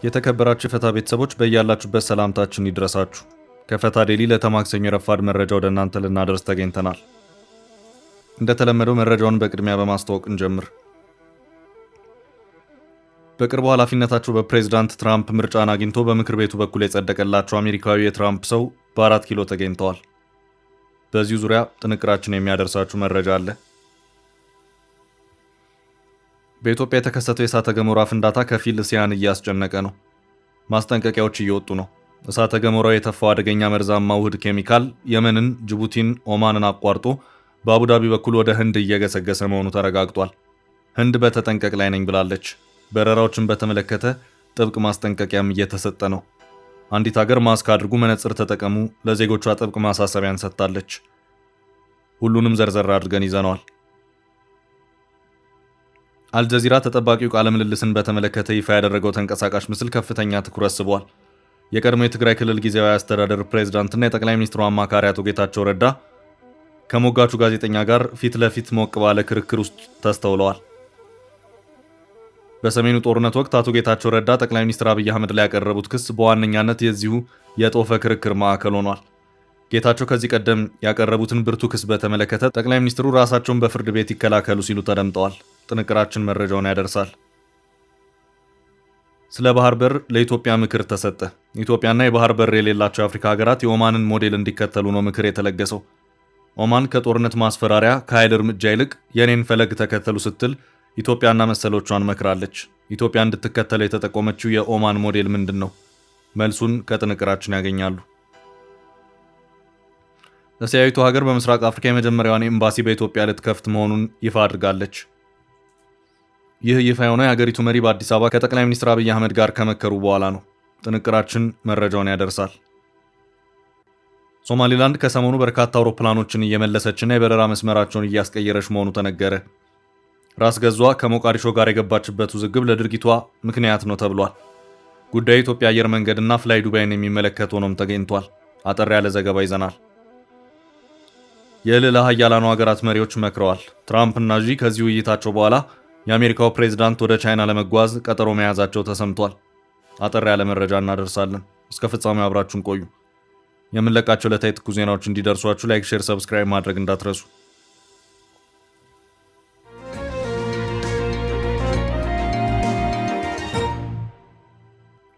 የተከበራችሁ የፈታ ቤተሰቦች በእያላችሁበት ሰላምታችን ይድረሳችሁ። ከፈታ ዴሊ ለተማክሰኞ የረፋድ መረጃ ወደ እናንተ ልናደርስ ተገኝተናል። እንደተለመደው መረጃውን በቅድሚያ በማስተዋወቅ እንጀምር። በቅርቡ ኃላፊነታቸው በፕሬዝዳንት ትራምፕ ምርጫን አግኝቶ በምክር ቤቱ በኩል የጸደቀላቸው አሜሪካዊ የትራምፕ ሰው በ4 ኪሎ ተገኝተዋል። በዚሁ ዙሪያ ጥንቅራችን የሚያደርሳችሁ መረጃ አለ። በኢትዮጵያ የተከሰተው የእሳተ ገሞራ ፍንዳታ ከፊል እስያን እያስጨነቀ ነው። ማስጠንቀቂያዎች እየወጡ ነው። እሳተ ገሞራው የተፋው አደገኛ መርዛማ ውህድ ኬሚካል የመንን፣ ጅቡቲን፣ ኦማንን አቋርጦ በአቡዳቢ በኩል ወደ ህንድ እየገሰገሰ መሆኑ ተረጋግጧል። ህንድ በተጠንቀቅ ላይ ነኝ ብላለች። በረራዎችን በተመለከተ ጥብቅ ማስጠንቀቂያም እየተሰጠ ነው። አንዲት ሀገር ማስክ አድርጉ፣ መነጽር ተጠቀሙ፣ ለዜጎቿ ጥብቅ ማሳሰቢያን ሰጥታለች። ሁሉንም ዘርዘር አድርገን ይዘነዋል። አልጀዚራ ተጠባቂው ቃለ ምልልስን በተመለከተ ይፋ ያደረገው ተንቀሳቃሽ ምስል ከፍተኛ ትኩረት ስቧል። የቀድሞ የትግራይ ክልል ጊዜያዊ አስተዳደር ፕሬዝዳንትና የጠቅላይ ሚኒስትሩ አማካሪ አቶ ጌታቸው ረዳ ከሞጋቹ ጋዜጠኛ ጋር ፊት ለፊት ሞቅ ባለ ክርክር ውስጥ ተስተውለዋል። በሰሜኑ ጦርነት ወቅት አቶ ጌታቸው ረዳ ጠቅላይ ሚኒስትር አብይ አህመድ ላይ ያቀረቡት ክስ በዋነኛነት የዚሁ የጦፈ ክርክር ማዕከል ሆኗል። ጌታቸው ከዚህ ቀደም ያቀረቡትን ብርቱ ክስ በተመለከተ ጠቅላይ ሚኒስትሩ ራሳቸውን በፍርድ ቤት ይከላከሉ ሲሉ ተደምጠዋል። ጥንቅራችን መረጃውን ያደርሳል። ስለ ባህር በር ለኢትዮጵያ ምክር ተሰጠ። ኢትዮጵያና የባህር በር የሌላቸው የአፍሪካ ሀገራት የኦማንን ሞዴል እንዲከተሉ ነው ምክር የተለገሰው። ኦማን ከጦርነት ማስፈራሪያ ከኃይል እርምጃ ይልቅ የኔን ፈለግ ተከተሉ ስትል ኢትዮጵያና መሰሎቿን መክራለች። ኢትዮጵያ እንድትከተለው የተጠቆመችው የኦማን ሞዴል ምንድን ነው? መልሱን ከጥንቅራችን ያገኛሉ። እስያዊቱ ሀገር በምስራቅ አፍሪካ የመጀመሪያዋን ኤምባሲ በኢትዮጵያ ልትከፍት መሆኑን ይፋ አድርጋለች። ይህ ይፋ የሆነው የሀገሪቱ መሪ በአዲስ አበባ ከጠቅላይ ሚኒስትር አብይ አህመድ ጋር ከመከሩ በኋላ ነው። ጥንቅራችን መረጃውን ያደርሳል። ሶማሊላንድ ከሰሞኑ በርካታ አውሮፕላኖችን እየመለሰችና የበረራ መስመራቸውን እያስቀየረች መሆኑ ተነገረ። ራስ ገዟ ከሞቃዲሾ ጋር የገባችበት ውዝግብ ለድርጊቷ ምክንያት ነው ተብሏል። ጉዳዩ የኢትዮጵያ አየር መንገድና ፍላይ ዱባይን የሚመለከት ሆኖም ተገኝቷል። አጠር ያለ ዘገባ ይዘናል። የልዕለ ኃያላኑ ሀገራት መሪዎች መክረዋል። ትራምፕና ዢ ከዚህ ውይይታቸው በኋላ የአሜሪካው ፕሬዝዳንት ወደ ቻይና ለመጓዝ ቀጠሮ መያዛቸው ተሰምቷል። አጠር ያለ መረጃ እናደርሳለን። እስከ ፍጻሜው አብራችሁን ቆዩ። የምንለቃቸው ዕለታዊ ትኩስ ዜናዎች እንዲደርሷችሁ ላይክ፣ ሼር፣ ሰብስክራይብ ማድረግ እንዳትረሱ።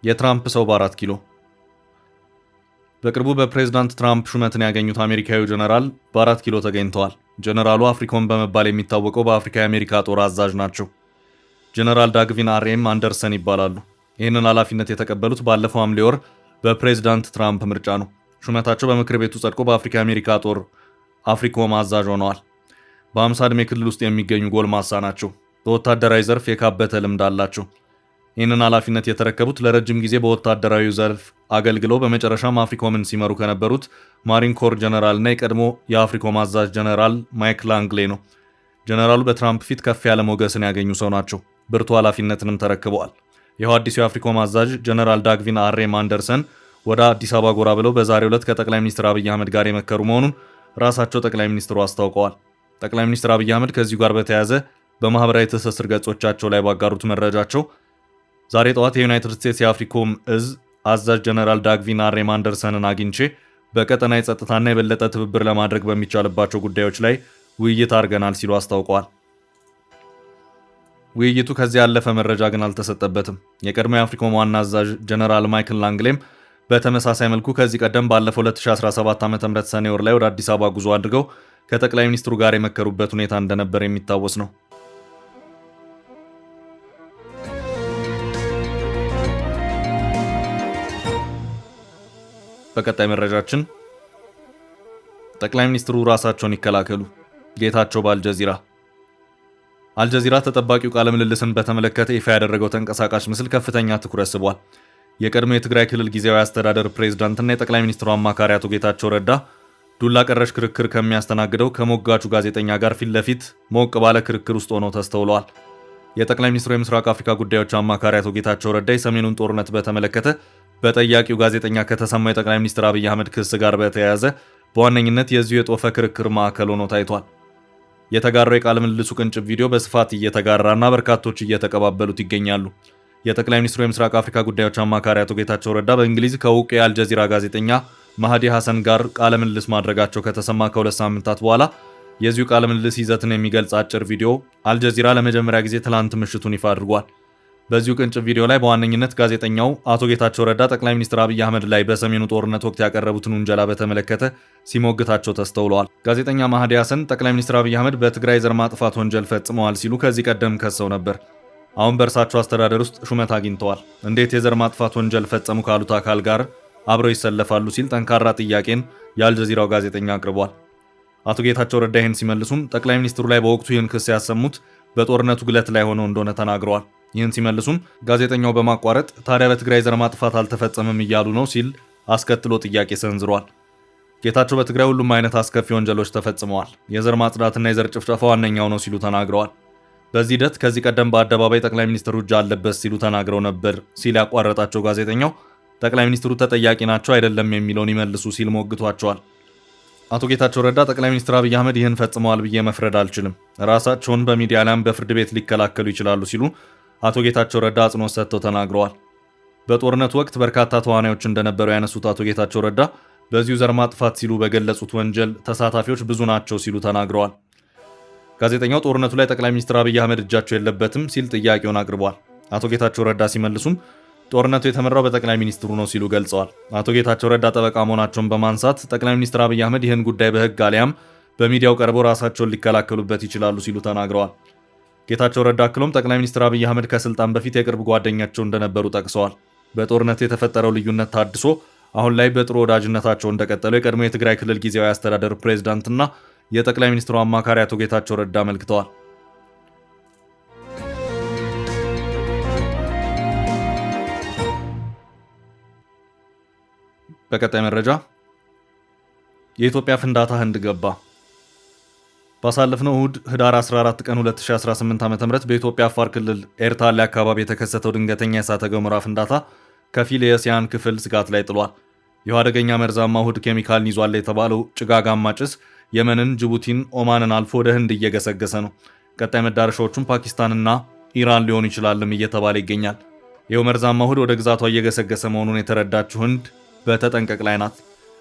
የትራምፕ ሰው በ4 ኪሎ። በቅርቡ በፕሬዝዳንት ትራምፕ ሹመትን ያገኙት አሜሪካዊው ጀነራል በ4 ኪሎ ተገኝተዋል። ጀነራሉ አፍሪኮም በመባል የሚታወቀው በአፍሪካ የአሜሪካ ጦር አዛዥ ናቸው። ጀነራል ዳግቪን አርኤም አንደርሰን ይባላሉ። ይህንን ኃላፊነት የተቀበሉት ባለፈው ሐምሌ ወር በፕሬዝዳንት ትራምፕ ምርጫ ነው። ሹመታቸው በምክር ቤቱ ጸድቆ በአፍሪካ የአሜሪካ ጦር አፍሪኮም አዛዥ ሆነዋል። በ50 ዕድሜ ክልል ውስጥ የሚገኙ ጎልማሳ ናቸው። በወታደራዊ ዘርፍ የካበተ ልምድ አላቸው። ይህንን ኃላፊነት የተረከቡት ለረጅም ጊዜ በወታደራዊ ዘርፍ አገልግለው በመጨረሻም አፍሪኮምን ሲመሩ ከነበሩት ማሪን ኮር ጀነራል እና የቀድሞ የአፍሪኮም አዛዥ ጀነራል ማይክ ላንግሌ ነው። ጀነራሉ በትራምፕ ፊት ከፍ ያለ ሞገስን ያገኙ ሰው ናቸው። ብርቱ ኃላፊነትንም ተረክበዋል። ይኸው አዲሱ የአፍሪኮም አዛዥ ጀነራል ዳግቪን አርኤም አንደርሰን ወደ አዲስ አበባ ጎራ ብለው በዛሬው ዕለት ከጠቅላይ ሚኒስትር አብይ አህመድ ጋር የመከሩ መሆኑን ራሳቸው ጠቅላይ ሚኒስትሩ አስታውቀዋል። ጠቅላይ ሚኒስትር አብይ አህመድ ከዚሁ ጋር በተያያዘ በማህበራዊ ትስስር ገጾቻቸው ላይ ባጋሩት መረጃቸው ዛሬ ጠዋት የዩናይትድ ስቴትስ የአፍሪኮም እዝ አዛዥ ጀነራል ዳግቪን አርኤም አንደርሰንን አግኝቼ በቀጠና የጸጥታና የበለጠ ትብብር ለማድረግ በሚቻልባቸው ጉዳዮች ላይ ውይይት አድርገናል ሲሉ አስታውቀዋል። ውይይቱ ከዚህ ያለፈ መረጃ ግን አልተሰጠበትም። የቀድሞ የአፍሪኮም ዋና አዛዥ ጀነራል ማይክል ላንግሌም በተመሳሳይ መልኩ ከዚህ ቀደም ባለፈው 2017 ዓ.ም ሰኔ ወር ላይ ወደ አዲስ አበባ ጉዞ አድርገው ከጠቅላይ ሚኒስትሩ ጋር የመከሩበት ሁኔታ እንደነበር የሚታወስ ነው። በቀጣይ መረጃችን ጠቅላይ ሚኒስትሩ ራሳቸውን ይከላከሉ፣ ጌታቸው በአልጀዚራ። አልጀዚራ ተጠባቂው ቃለ ምልልስን በተመለከተ ይፋ ያደረገው ተንቀሳቃሽ ምስል ከፍተኛ ትኩረት ስቧል። የቀድሞ የትግራይ ክልል ጊዜያዊ አስተዳደር ፕሬዝዳንትና የጠቅላይ ሚኒስትሩ አማካሪ አቶ ጌታቸው ረዳ ዱላ ቀረሽ ክርክር ከሚያስተናግደው ከሞጋቹ ጋዜጠኛ ጋር ፊት ለፊት ሞቅ ባለ ክርክር ውስጥ ሆነው ተስተውለዋል። የጠቅላይ ሚኒስትሩ የምስራቅ አፍሪካ ጉዳዮች አማካሪ አቶ ጌታቸው ረዳ የሰሜኑን ጦርነት በተመለከተ በጠያቂው ጋዜጠኛ ከተሰማው የጠቅላይ ሚኒስትር አብይ አህመድ ክስ ጋር በተያያዘ በዋነኝነት የዚሁ የጦፈ ክርክር ማዕከል ሆኖ ታይቷል። የተጋራው የቃለ ምልልሱ ቅንጭብ ቪዲዮ በስፋት እየተጋራና በርካቶች እየተቀባበሉት ይገኛሉ። የጠቅላይ ሚኒስትሩ የምስራቅ አፍሪካ ጉዳዮች አማካሪ አቶ ጌታቸው ረዳ በእንግሊዝ ከእውቁ የአልጀዚራ ጋዜጠኛ ማህዲ ሐሰን ጋር ቃለ ምልልስ ማድረጋቸው ከተሰማ ከ2 ሳምንታት በኋላ የዚሁ ቃለ ምልልስ ይዘትን የሚገልጽ አጭር ቪዲዮ አልጀዚራ ለመጀመሪያ ጊዜ ትላንት ምሽቱን ይፋ አድርጓል። በዚሁ ቅንጭብ ቪዲዮ ላይ በዋነኝነት ጋዜጠኛው አቶ ጌታቸው ረዳ ጠቅላይ ሚኒስትር አብይ አህመድ ላይ በሰሜኑ ጦርነት ወቅት ያቀረቡትን ውንጀላ በተመለከተ ሲሞግታቸው ተስተውለዋል። ጋዜጠኛ ማህዲ ሐሰን ጠቅላይ ሚኒስትር አብይ አህመድ በትግራይ ዘር ማጥፋት ወንጀል ፈጽመዋል ሲሉ ከዚህ ቀደም ከሰው ነበር። አሁን በእርሳቸው አስተዳደር ውስጥ ሹመት አግኝተዋል። እንዴት የዘር ማጥፋት ወንጀል ፈጸሙ ካሉት አካል ጋር አብረው ይሰለፋሉ ሲል ጠንካራ ጥያቄን የአልጀዚራው ጋዜጠኛ አቅርቧል። አቶ ጌታቸው ረዳ ይህን ሲመልሱም ጠቅላይ ሚኒስትሩ ላይ በወቅቱ ይህን ክስ ያሰሙት በጦርነቱ ግለት ላይ ሆነው እንደሆነ ተናግረዋል። ይህን ሲመልሱም ጋዜጠኛው በማቋረጥ ታዲያ በትግራይ ዘር ማጥፋት አልተፈጸመም እያሉ ነው ሲል አስከትሎ ጥያቄ ሰንዝሯል። ጌታቸው በትግራይ ሁሉም አይነት አስከፊ ወንጀሎች ተፈጽመዋል፣ የዘር ማጽዳትና የዘር ጭፍጨፋ ዋነኛው ነው ሲሉ ተናግረዋል። በዚህ ሂደት ከዚህ ቀደም በአደባባይ ጠቅላይ ሚኒስትሩ እጅ አለበት ሲሉ ተናግረው ነበር ሲል ያቋረጣቸው ጋዜጠኛው ጠቅላይ ሚኒስትሩ ተጠያቂ ናቸው አይደለም የሚለውን ይመልሱ ሲል ሞግቷቸዋል። አቶ ጌታቸው ረዳ ጠቅላይ ሚኒስትር አብይ አህመድ ይህን ፈጽመዋል ብዬ መፍረድ አልችልም፣ ራሳቸውን በሚዲያ ላይም በፍርድ ቤት ሊከላከሉ ይችላሉ ሲሉ አቶ ጌታቸው ረዳ አጽንኦት ሰጥተው ተናግረዋል። በጦርነቱ ወቅት በርካታ ተዋናዮች እንደነበሩ ያነሱት አቶ ጌታቸው ረዳ በዚሁ ዘር ማጥፋት ሲሉ በገለጹት ወንጀል ተሳታፊዎች ብዙ ናቸው ሲሉ ተናግረዋል። ጋዜጠኛው ጦርነቱ ላይ ጠቅላይ ሚኒስትር አብይ አህመድ እጃቸው የለበትም ሲል ጥያቄውን አቅርቧል። አቶ ጌታቸው ረዳ ሲመልሱም ጦርነቱ የተመራው በጠቅላይ ሚኒስትሩ ነው ሲሉ ገልጸዋል። አቶ ጌታቸው ረዳ ጠበቃ መሆናቸውን በማንሳት ጠቅላይ ሚኒስትር አብይ አህመድ ይህን ጉዳይ በሕግ አሊያም በሚዲያው ቀርበው ራሳቸውን ሊከላከሉበት ይችላሉ ሲሉ ተናግረዋል። ጌታቸው ረዳ አክሎም ጠቅላይ ሚኒስትር አብይ አህመድ ከስልጣን በፊት የቅርብ ጓደኛቸው እንደነበሩ ጠቅሰዋል። በጦርነቱ የተፈጠረው ልዩነት ታድሶ አሁን ላይ በጥሩ ወዳጅነታቸው እንደቀጠሉ የቀድሞ የትግራይ ክልል ጊዜያዊ አስተዳደር ፕሬዝዳንትና የጠቅላይ ሚኒስትሩ አማካሪ አቶ ጌታቸው ረዳ አመልክተዋል። በቀጣይ መረጃ የኢትዮጵያ ፍንዳታ ህንድ ገባ። ባሳለፍነው እሁድ ህዳር 14 ቀን 2018 ዓ.ም በኢትዮጵያ አፋር ክልል ኤርታሌ አካባቢ የተከሰተው ድንገተኛ የእሳተ ገሞራ ፍንዳታ ከፊል የእስያን ክፍል ስጋት ላይ ጥሏል። ይህ አደገኛ መርዛማ ውህድ ኬሚካልን ይዟል የተባለው ጭጋጋማ ጭስ የመንን፣ ጅቡቲን፣ ኦማንን አልፎ ወደ ህንድ እየገሰገሰ ነው። ቀጣይ መዳረሻዎቹም ፓኪስታንና ኢራን ሊሆኑ ይችላልም እየተባለ ይገኛል። ይኸው መርዛማ ውህድ ወደ ግዛቷ እየገሰገሰ መሆኑን የተረዳችው ህንድ በተጠንቀቅ ላይ ናት።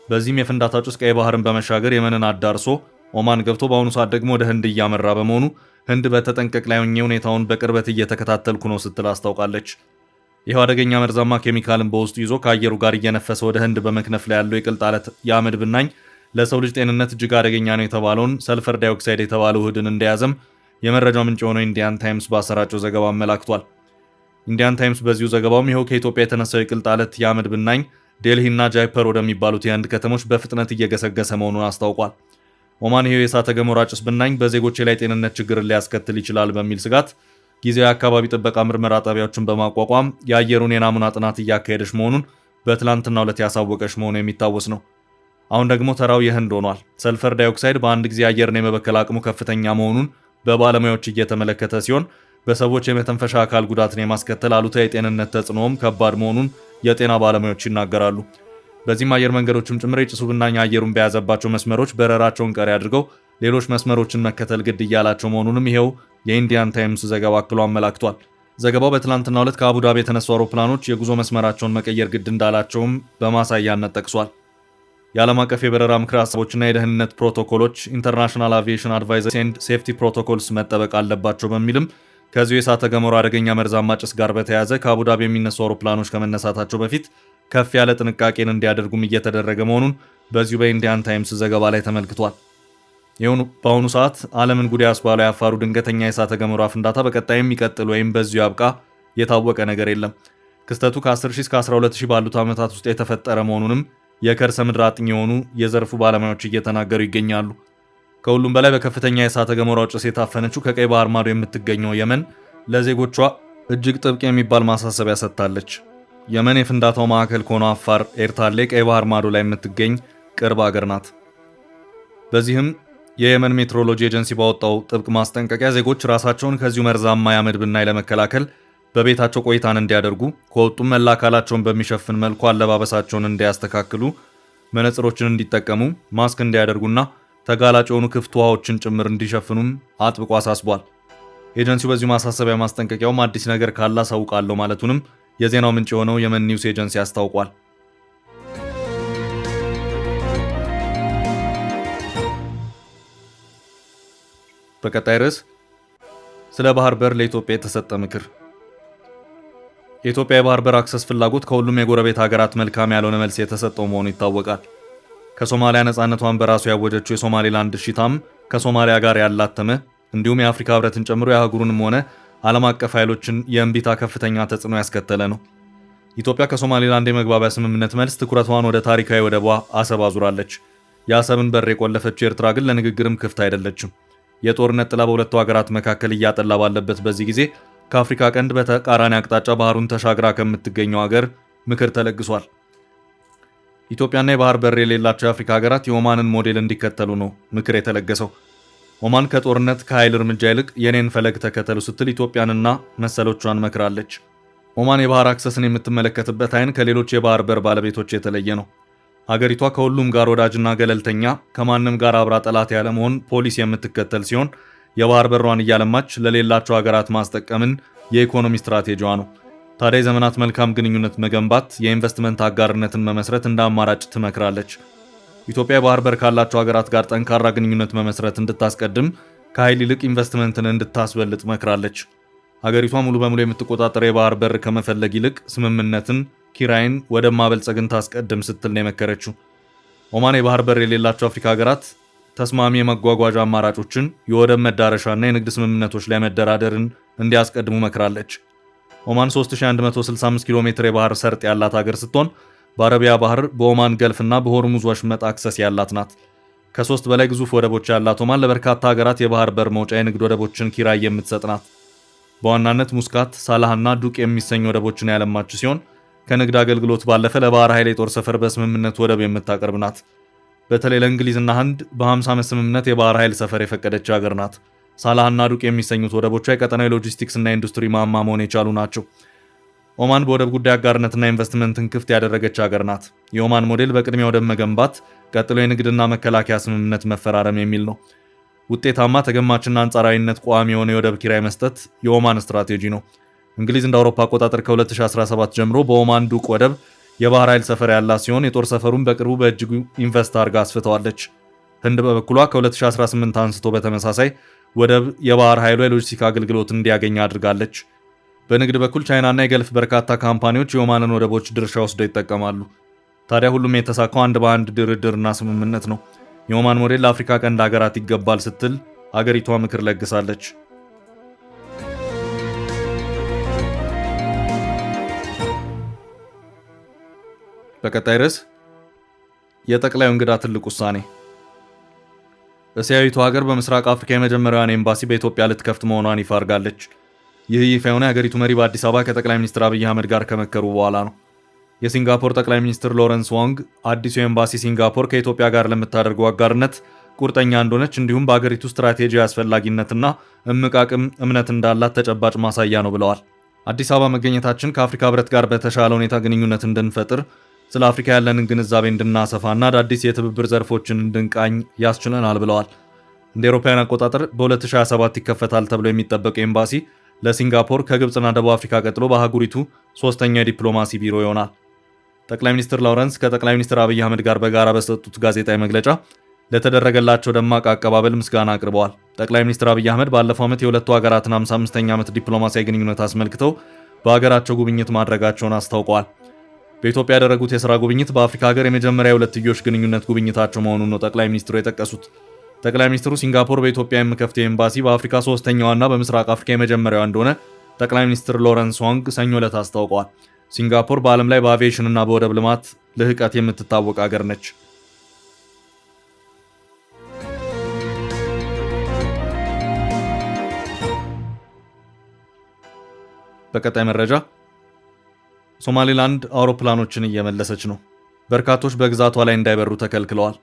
በዚህም የፍንዳታ ጭስ ቀይ ባህርን በመሻገር የመንን አዳርሶ ኦማን ገብቶ በአሁኑ ሰዓት ደግሞ ወደ ህንድ እያመራ በመሆኑ ህንድ በተጠንቀቅ ላይ ሆኜ ሁኔታውን በቅርበት እየተከታተልኩ ነው ስትል አስታውቃለች። ይኸው አደገኛ መርዛማ ኬሚካልን በውስጡ ይዞ ከአየሩ ጋር እየነፈሰ ወደ ህንድ በመክነፍ ላይ ያለው የቅልጥ አለት የአመድ ብናኝ ለሰው ልጅ ጤንነት እጅግ አደገኛ ነው የተባለውን ሰልፈር ዳይኦክሳይድ የተባለ ውህድን እንደያዘም የመረጃው ምንጭ የሆነው ኢንዲያን ታይምስ ባሰራጨው ዘገባ አመላክቷል። ኢንዲያን ታይምስ በዚሁ ዘገባውም ይኸው ከኢትዮጵያ የተነሳው የቅልጥ አለት የአመድ ብናኝ ዴልሂና ጃይፐር ወደሚባሉት የህንድ ከተሞች በፍጥነት እየገሰገሰ መሆኑን አስታውቋል። ኦማን ይኸው የእሳተ ገሞራ ጭስ ብናኝ በዜጎች ላይ ጤንነት ችግርን ሊያስከትል ይችላል በሚል ስጋት ጊዜያዊ አካባቢ ጥበቃ ምርመራ ጣቢያዎችን በማቋቋም የአየሩን የናሙና ጥናት እያካሄደች መሆኑን በትላንትናው ዕለት ያሳወቀች መሆኑ የሚታወስ ነው። አሁን ደግሞ ተራው የህንድ ሆኗል። ሰልፈር ዳይኦክሳይድ በአንድ ጊዜ አየርን የመበከል አቅሙ ከፍተኛ መሆኑን በባለሙያዎች እየተመለከተ ሲሆን በሰዎች የመተንፈሻ አካል ጉዳትን የማስከተል አሉታዊ የጤንነት ተጽዕኖም ከባድ መሆኑን የጤና ባለሙያዎች ይናገራሉ። በዚህም አየር መንገዶችም ጭምር የጭሱ ብናኝ አየሩን በያዘባቸው መስመሮች በረራቸውን ቀሪ አድርገው ሌሎች መስመሮችን መከተል ግድ እያላቸው መሆኑንም ይሄው የኢንዲያን ታይምስ ዘገባ አክሎ አመላክቷል። ዘገባው በትላንትናው ዕለት ከአቡዳቢ የተነሱ አውሮፕላኖች የጉዞ መስመራቸውን መቀየር ግድ እንዳላቸውም በማሳያነት ጠቅሷል። የዓለም አቀፍ የበረራ ምክረ ሀሳቦችና የደህንነት ፕሮቶኮሎች ኢንተርናሽናል አቪዬሽን አድቫይዘሪ ኤንድ ሴፍቲ ፕሮቶኮልስ መጠበቅ አለባቸው በሚልም ከዚሁ የእሳተ ገሞራ አደገኛ መርዛማ ጭስ ጋር በተያያዘ ከአቡዳቢ የሚነሱ አውሮፕላኖች ከመነሳታቸው በፊት ከፍ ያለ ጥንቃቄን እንዲያደርጉም እየተደረገ መሆኑን በዚሁ በኢንዲያን ታይምስ ዘገባ ላይ ተመልክቷል። ይሁን በአሁኑ ሰዓት ዓለምን ጉድ ያስባለው የአፋሩ ድንገተኛ የእሳተ ገሞራ ፍንዳታ በቀጣይም ይቀጥል ወይም በዚሁ ያብቃ የታወቀ ነገር የለም። ክስተቱ ከ10,000 እስከ 12,000 ባሉት ዓመታት ውስጥ የተፈጠረ መሆኑንም የከርሰ ምድር አጥኚ የሆኑ የዘርፉ ባለሙያዎች እየተናገሩ ይገኛሉ። ከሁሉም በላይ በከፍተኛ የእሳተ ገሞራው ጭስ የታፈነችው ከቀይ ባህር ማዶ የምትገኘው የመን ለዜጎቿ እጅግ ጥብቅ የሚባል ማሳሰቢያ ሰጥታለች። የመን የፍንዳታው ማዕከል ከሆነው አፋር ኤርታሌ ቀይ ባህር ማዶ ላይ የምትገኝ ቅርብ አገር ናት። በዚህም የየመን ሜትሮሎጂ ኤጀንሲ ባወጣው ጥብቅ ማስጠንቀቂያ ዜጎች ራሳቸውን ከዚሁ መርዛማ የአመድ ብናኝ ለመከላከል በቤታቸው ቆይታን እንዲያደርጉ፣ ከወጡም መላ አካላቸውን በሚሸፍን መልኩ አለባበሳቸውን እንዲያስተካክሉ፣ መነጽሮችን እንዲጠቀሙ፣ ማስክ እንዲያደርጉና ተጋላጭ የሆኑ ክፍት ውሃዎችን ጭምር እንዲሸፍኑም አጥብቆ አሳስቧል። ኤጀንሲው በዚሁ ማሳሰቢያ ማስጠንቀቂያውም አዲስ ነገር ካለ አሳውቃለሁ ማለቱንም የዜናው ምንጭ የሆነው የመን ኒውስ ኤጀንሲ አስታውቋል። በቀጣይ ርዕስ ስለ ባህር በር ለኢትዮጵያ የተሰጠ ምክር። የኢትዮጵያ የባህር በር አክሰስ ፍላጎት ከሁሉም የጎረቤት ሀገራት መልካም ያልሆነ መልስ የተሰጠው መሆኑ ይታወቃል። ከሶማሊያ ነፃነቷን በራሱ ያወጀችው የሶማሌላንድ እሺታም ከሶማሊያ ጋር ያላተመ እንዲሁም የአፍሪካ ህብረትን ጨምሮ የአህጉሩንም ሆነ ዓለም አቀፍ ኃይሎችን የእንቢታ ከፍተኛ ተጽዕኖ ያስከተለ ነው። ኢትዮጵያ ከሶማሌላንድ የመግባቢያ ስምምነት መልስ ትኩረቷን ወደ ታሪካዊ ወደቧ አሰብ አዙራለች። የአሰብን በር የቆለፈችው ኤርትራ ግን ለንግግርም ክፍት አይደለችም። የጦርነት ጥላ በሁለቱ ሀገራት መካከል እያጠላ ባለበት በዚህ ጊዜ ከአፍሪካ ቀንድ በተቃራኒ አቅጣጫ ባህሩን ተሻግራ ከምትገኘው ሀገር ምክር ተለግሷል። ኢትዮጵያና የባህር በር የሌላቸው የአፍሪካ ሀገራት የኦማንን ሞዴል እንዲከተሉ ነው ምክር የተለገሰው። ኦማን ከጦርነት ከኃይል እርምጃ ይልቅ የኔን ፈለግ ተከተሉ ስትል ኢትዮጵያንና መሰሎቿን መክራለች። ኦማን የባህር አክሰስን የምትመለከትበት አይን ከሌሎች የባህር በር ባለቤቶች የተለየ ነው። ሀገሪቷ ከሁሉም ጋር ወዳጅና ገለልተኛ፣ ከማንም ጋር አብራ ጠላት ያለመሆን ፖሊሲ የምትከተል ሲሆን የባህር በሯን እያለማች ለሌላቸው ሀገራት ማስጠቀምን የኢኮኖሚ ስትራቴጂዋ ነው። ታዲያ የዘመናት መልካም ግንኙነት መገንባት፣ የኢንቨስትመንት አጋርነትን መመስረት እንደ አማራጭ ትመክራለች። ኢትዮጵያ የባህር በር ካላቸው ሀገራት ጋር ጠንካራ ግንኙነት መመስረት እንድታስቀድም፣ ከኃይል ይልቅ ኢንቨስትመንትን እንድታስበልጥ መክራለች። ሀገሪቷ ሙሉ በሙሉ የምትቆጣጠረው የባህር በር ከመፈለግ ይልቅ ስምምነትን፣ ኪራይን ወደ ማበልጸግን ታስቀድም ስትል ነው የመከረችው። ኦማን የባህር በር የሌላቸው አፍሪካ ሀገራት ተስማሚ የመጓጓዣ አማራጮችን፣ የወደብ መዳረሻና የንግድ ስምምነቶች ላይ መደራደርን እንዲያስቀድሙ መክራለች። ኦማን 3165 ኪሎ ሜትር የባህር ሰርጥ ያላት ሀገር ስትሆን በአረቢያ ባህር፣ በኦማን ገልፍና በሆርሙዝ ወሽመጥ አክሰስ ያላት ናት። ከ3 በላይ ግዙፍ ወደቦች ያላት ኦማን ለበርካታ ሀገራት የባህር በር መውጫ የንግድ ወደቦችን ኪራይ የምትሰጥ ናት። በዋናነት ሙስካት፣ ሳላህና ዱቅ የሚሰኙ ወደቦችን ያለማች ሲሆን ከንግድ አገልግሎት ባለፈ ለባህር ኃይል የጦር ሰፈር በስምምነት ወደብ የምታቀርብ ናት። በተለይ ለእንግሊዝና ህንድ በ50 ዓመት ስምምነት የባህር ኃይል ሰፈር የፈቀደች ሀገር ናት። ሳላህና ዱቅ የሚሰኙት ወደቦቿ የቀጠናዊ ሎጂስቲክስ እና ኢንዱስትሪ ማማ መሆን የቻሉ ናቸው። ኦማን በወደብ ጉዳይ አጋርነትና ኢንቨስትመንትን ክፍት ያደረገች ሀገር ናት። የኦማን ሞዴል በቅድሚያ ወደብ መገንባት፣ ቀጥሎ የንግድና መከላከያ ስምምነት መፈራረም የሚል ነው። ውጤታማ፣ ተገማችና አንጻራዊነት ቋሚ የሆነ የወደብ ኪራይ መስጠት የኦማን ስትራቴጂ ነው። እንግሊዝ እንደ አውሮፓ አቆጣጠር ከ2017 ጀምሮ በኦማን ዱቅ ወደብ የባህር ኃይል ሰፈር ያላት ሲሆን የጦር ሰፈሩን በቅርቡ በእጅጉ ኢንቨስት አድርጋ አስፍተዋለች። ህንድ በበኩሏ ከ2018 አንስቶ በተመሳሳይ ወደብ የባህር ኃይሉ የሎጂስቲክ አገልግሎት እንዲያገኝ አድርጋለች። በንግድ በኩል ቻይናና የገልፍ በርካታ ካምፓኒዎች የኦማንን ወደቦች ድርሻ ወስደው ይጠቀማሉ። ታዲያ ሁሉም የተሳካው አንድ በአንድ ድርድርና ስምምነት ነው። የኦማን ሞዴል ለአፍሪካ ቀንድ ሀገራት ይገባል ስትል አገሪቷ ምክር ለግሳለች። በቀጣይ ርዕስ የጠቅላዩ እንግዳ ትልቅ ውሳኔ። እስያዊቱ ሀገር በምስራቅ አፍሪካ የመጀመሪያዋን ኤምባሲ በኢትዮጵያ ልትከፍት መሆኗን ይፋ አድርጋለች። ይህ ይፋ የሆነ የሀገሪቱ መሪ በአዲስ አበባ ከጠቅላይ ሚኒስትር አብይ አህመድ ጋር ከመከሩ በኋላ ነው። የሲንጋፖር ጠቅላይ ሚኒስትር ሎረንስ ዋንግ አዲሱ ኤምባሲ ሲንጋፖር ከኢትዮጵያ ጋር ለምታደርገው አጋርነት ቁርጠኛ እንደሆነች እንዲሁም በሀገሪቱ ስትራቴጂ አስፈላጊነትና እምቅ አቅም እምነት እንዳላት ተጨባጭ ማሳያ ነው ብለዋል። አዲስ አበባ መገኘታችን ከአፍሪካ ህብረት ጋር በተሻለ ሁኔታ ግንኙነት እንድንፈጥር፣ ስለ አፍሪካ ያለንን ግንዛቤ እንድናሰፋና አዳዲስ የትብብር ዘርፎችን እንድንቃኝ ያስችለናል ብለዋል። እንደ አውሮፓውያን አቆጣጠር በ2027 ይከፈታል ተብሎ የሚጠበቀው ኤምባሲ ለሲንጋፖር ከግብፅና ደቡብ አፍሪካ ቀጥሎ በአህጉሪቱ ሶስተኛ የዲፕሎማሲ ቢሮ ይሆናል። ጠቅላይ ሚኒስትር ላውረንስ ከጠቅላይ ሚኒስትር አብይ አህመድ ጋር በጋራ በሰጡት ጋዜጣዊ መግለጫ ለተደረገላቸው ደማቅ አቀባበል ምስጋና አቅርበዋል። ጠቅላይ ሚኒስትር አብይ አህመድ ባለፈው ዓመት የሁለቱ ሀገራትን 55ኛ ዓመት ዲፕሎማሲያዊ ግንኙነት አስመልክተው በሀገራቸው ጉብኝት ማድረጋቸውን አስታውቀዋል። በኢትዮጵያ ያደረጉት የሥራ ጉብኝት በአፍሪካ ሀገር የመጀመሪያ የሁለትዮሽ ግንኙነት ጉብኝታቸው መሆኑን ነው ጠቅላይ ሚኒስትሩ የጠቀሱት። ጠቅላይ ሚኒስትሩ ሲንጋፖር በኢትዮጵያ የምከፍተው ኤምባሲ በአፍሪካ ሶስተኛዋና በምስራቅ አፍሪካ የመጀመሪያዋ እንደሆነ ጠቅላይ ሚኒስትር ሎረንስ ዋንግ ሰኞ ዕለት አስታውቀዋል። ሲንጋፖር በዓለም ላይ በአቪዬሽንና በወደብ ልማት ልህቀት የምትታወቅ ሀገር ነች። በቀጣይ መረጃ ሶማሌላንድ አውሮፕላኖችን እየመለሰች ነው። በርካቶች በግዛቷ ላይ እንዳይበሩ ተከልክለዋል።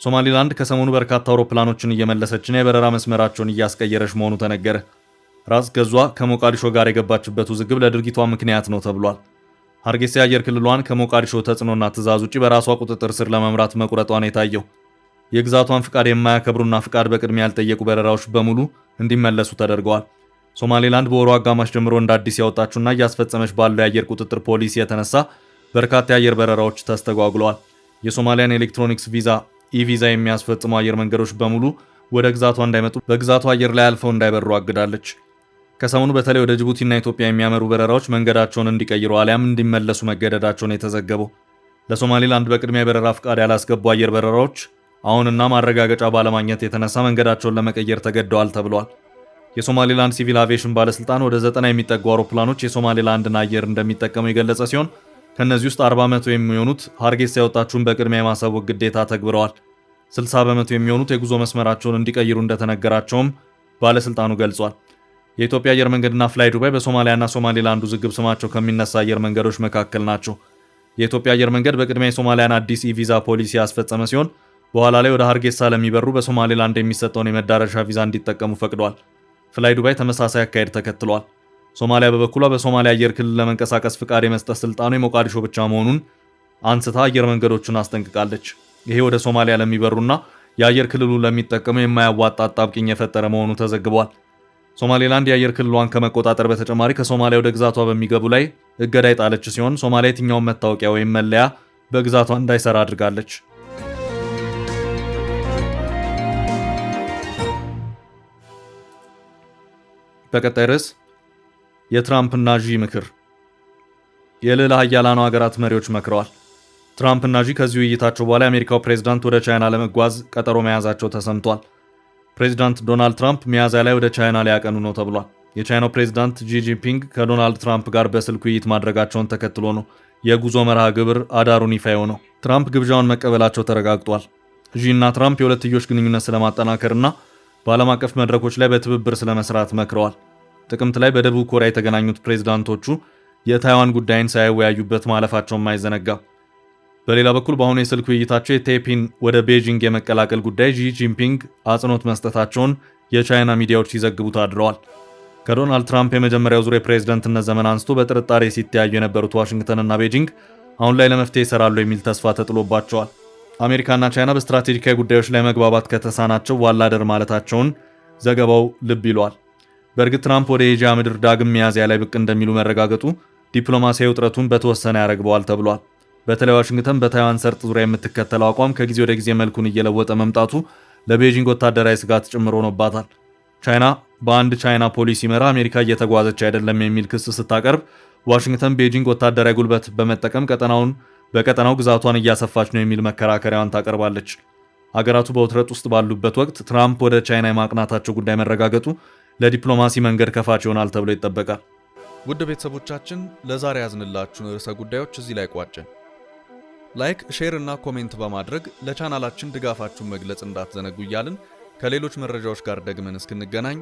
ሶማሌላንድ ከሰሞኑ በርካታ አውሮፕላኖችን እየመለሰችና የበረራ መስመራቸውን እያስቀየረች መሆኑ ተነገረ። ራስ ገዟ ከሞቃዲሾ ጋር የገባችበት ውዝግብ ለድርጊቷ ምክንያት ነው ተብሏል። ሀርጌሳ የአየር ክልሏን ከሞቃዲሾ ተጽዕኖና ትዕዛዝ ውጪ በራሷ ቁጥጥር ስር ለመምራት መቁረጧን የታየው የግዛቷን ፍቃድ የማያከብሩና ፍቃድ በቅድሚያ ያልጠየቁ በረራዎች በሙሉ እንዲመለሱ ተደርገዋል። ሶማሌላንድ በወሩ አጋማሽ ጀምሮ እንደ አዲስ ያወጣችውና እያስፈጸመች ባለው የአየር ቁጥጥር ፖሊሲ የተነሳ በርካታ የአየር በረራዎች ተስተጓጉለዋል። የሶማሊያን ኤሌክትሮኒክስ ቪዛ ኢቪዛ የሚያስፈጽሙ አየር መንገዶች በሙሉ ወደ ግዛቷ እንዳይመጡ በግዛቷ አየር ላይ አልፈው እንዳይበሩ አግዳለች። ከሰሞኑ በተለይ ወደ ጅቡቲና ኢትዮጵያ የሚያመሩ በረራዎች መንገዳቸውን እንዲቀይሩ አሊያም እንዲመለሱ መገደዳቸውን የተዘገበው ለሶማሌላንድ በቅድሚያ የበረራ ፍቃድ ያላስገቡ አየር በረራዎች አሁንና ማረጋገጫ ባለማግኘት የተነሳ መንገዳቸውን ለመቀየር ተገደዋል ተብሏል። የሶማሌላንድ ሲቪል አቪዬሽን ባለስልጣን ወደ 90 የሚጠጉ አውሮፕላኖች የሶማሌላንድን አየር እንደሚጠቀሙ የገለጸ ሲሆን ከነዚህ ውስጥ 40 በመቶ የሚሆኑት ሀርጌሳ ያወጣችውን በቅድሚያ የማሳወቅ ግዴታ ተግብረዋል። 60 በመቶ የሚሆኑት የጉዞ መስመራቸውን እንዲቀይሩ እንደተነገራቸውም ባለስልጣኑ ገልጿል። የኢትዮጵያ አየር መንገድና ፍላይ ዱባይ በሶማሊያና ሶማሌላንድ ውዝግብ ስማቸው ከሚነሳ አየር መንገዶች መካከል ናቸው። የኢትዮጵያ አየር መንገድ በቅድሚያ የሶማሊያን አዲስ ኢቪዛ ፖሊሲ ያስፈጸመ ሲሆን በኋላ ላይ ወደ ሀርጌሳ ለሚበሩ በሶማሌላንድ የሚሰጠውን የመዳረሻ ቪዛ እንዲጠቀሙ ፈቅዷል። ፍላይ ዱባይ ተመሳሳይ አካሄድ ተከትሏል። ሶማሊያ በበኩሏ በሶማሊያ አየር ክልል ለመንቀሳቀስ ፍቃድ የመስጠት ስልጣኑ የሞቃዲሾ ብቻ መሆኑን አንስታ አየር መንገዶችን አስጠንቅቃለች። ይሄ ወደ ሶማሊያ ለሚበሩና የአየር ክልሉ ለሚጠቀሙ የማያዋጣ አጣብቂኝ የፈጠረ መሆኑ ተዘግቧል። ሶማሌላንድ የአየር ክልሏን ከመቆጣጠር በተጨማሪ ከሶማሊያ ወደ ግዛቷ በሚገቡ ላይ እገዳ የጣለች ሲሆን ሶማሊያ የትኛውን መታወቂያ ወይም መለያ በግዛቷ እንዳይሰራ አድርጋለች። በቀጣይ ርዕስ የትራምፕና ዢ ምክር። የልዕለ ኃያላኑ ሀገራት መሪዎች መክረዋል። ትራምፕና ዢ ከዚህ ውይይታቸው በኋላ የአሜሪካው ፕሬዝዳንት ወደ ቻይና ለመጓዝ ቀጠሮ መያዛቸው ተሰምቷል። ፕሬዝዳንት ዶናልድ ትራምፕ ሚያዝያ ላይ ወደ ቻይና ሊያቀኑ ነው ተብሏል። የቻይናው ፕሬዝዳንት ጂ ጂንፒንግ ከዶናልድ ትራምፕ ጋር በስልክ ውይይት ማድረጋቸውን ተከትሎ ነው የጉዞ መርሃ ግብር አዳሩን ይፋ የሆነው። ትራምፕ ግብዣውን መቀበላቸው ተረጋግጧል። ዢ እና ትራምፕ የሁለትዮሽ ግንኙነት ስለማጠናከርና በዓለም አቀፍ መድረኮች ላይ በትብብር ስለመስራት መክረዋል። ጥቅምት ላይ በደቡብ ኮሪያ የተገናኙት ፕሬዝዳንቶቹ የታይዋን ጉዳይን ሳይወያዩበት ማለፋቸውም አይዘነጋም። በሌላ በኩል በአሁኑ የስልክ ውይይታቸው የቴፒን ወደ ቤጂንግ የመቀላቀል ጉዳይ ዢ ጂንፒንግ አጽንኦት መስጠታቸውን የቻይና ሚዲያዎች ሲዘግቡ ታድረዋል። ከዶናልድ ትራምፕ የመጀመሪያው ዙር የፕሬዝዳንትነት ዘመን አንስቶ በጥርጣሬ ሲተያዩ የነበሩት ዋሽንግተንና ቤጂንግ አሁን ላይ ለመፍትሄ ይሰራሉ የሚል ተስፋ ተጥሎባቸዋል። አሜሪካና ቻይና በስትራቴጂካዊ ጉዳዮች ላይ መግባባት ከተሳናቸው ዋላደር ማለታቸውን ዘገባው ልብ ይሏል። በእርግጥ ትራምፕ ወደ ኤዥያ ምድር ዳግም ሚያዝያ ላይ ብቅ እንደሚሉ መረጋገጡ ዲፕሎማሲያዊ ውጥረቱን በተወሰነ ያረግበዋል ተብሏል። በተለይ ዋሽንግተን በታይዋን ሰርጥ ዙሪያ የምትከተለው አቋም ከጊዜ ወደ ጊዜ መልኩን እየለወጠ መምጣቱ ለቤጂንግ ወታደራዊ ስጋት ጭምር ሆኖባታል። ቻይና በአንድ ቻይና ፖሊሲ መራ አሜሪካ እየተጓዘች አይደለም የሚል ክስ ስታቀርብ፣ ዋሽንግተን ቤጂንግ ወታደራዊ ጉልበት በመጠቀም በቀጠናው ግዛቷን እያሰፋች ነው የሚል መከራከሪያዋን ታቀርባለች። ሀገራቱ በውጥረት ውስጥ ባሉበት ወቅት ትራምፕ ወደ ቻይና የማቅናታቸው ጉዳይ መረጋገጡ ለዲፕሎማሲ መንገድ ከፋች ይሆናል ተብሎ ይጠበቃል። ውድ ቤተሰቦቻችን ለዛሬ ያዝንላችሁን ርዕሰ ጉዳዮች እዚህ ላይ ቋጨን። ላይክ፣ ሼር እና ኮሜንት በማድረግ ለቻናላችን ድጋፋችሁን መግለጽ እንዳትዘነጉ እያልን ከሌሎች መረጃዎች ጋር ደግመን እስክንገናኝ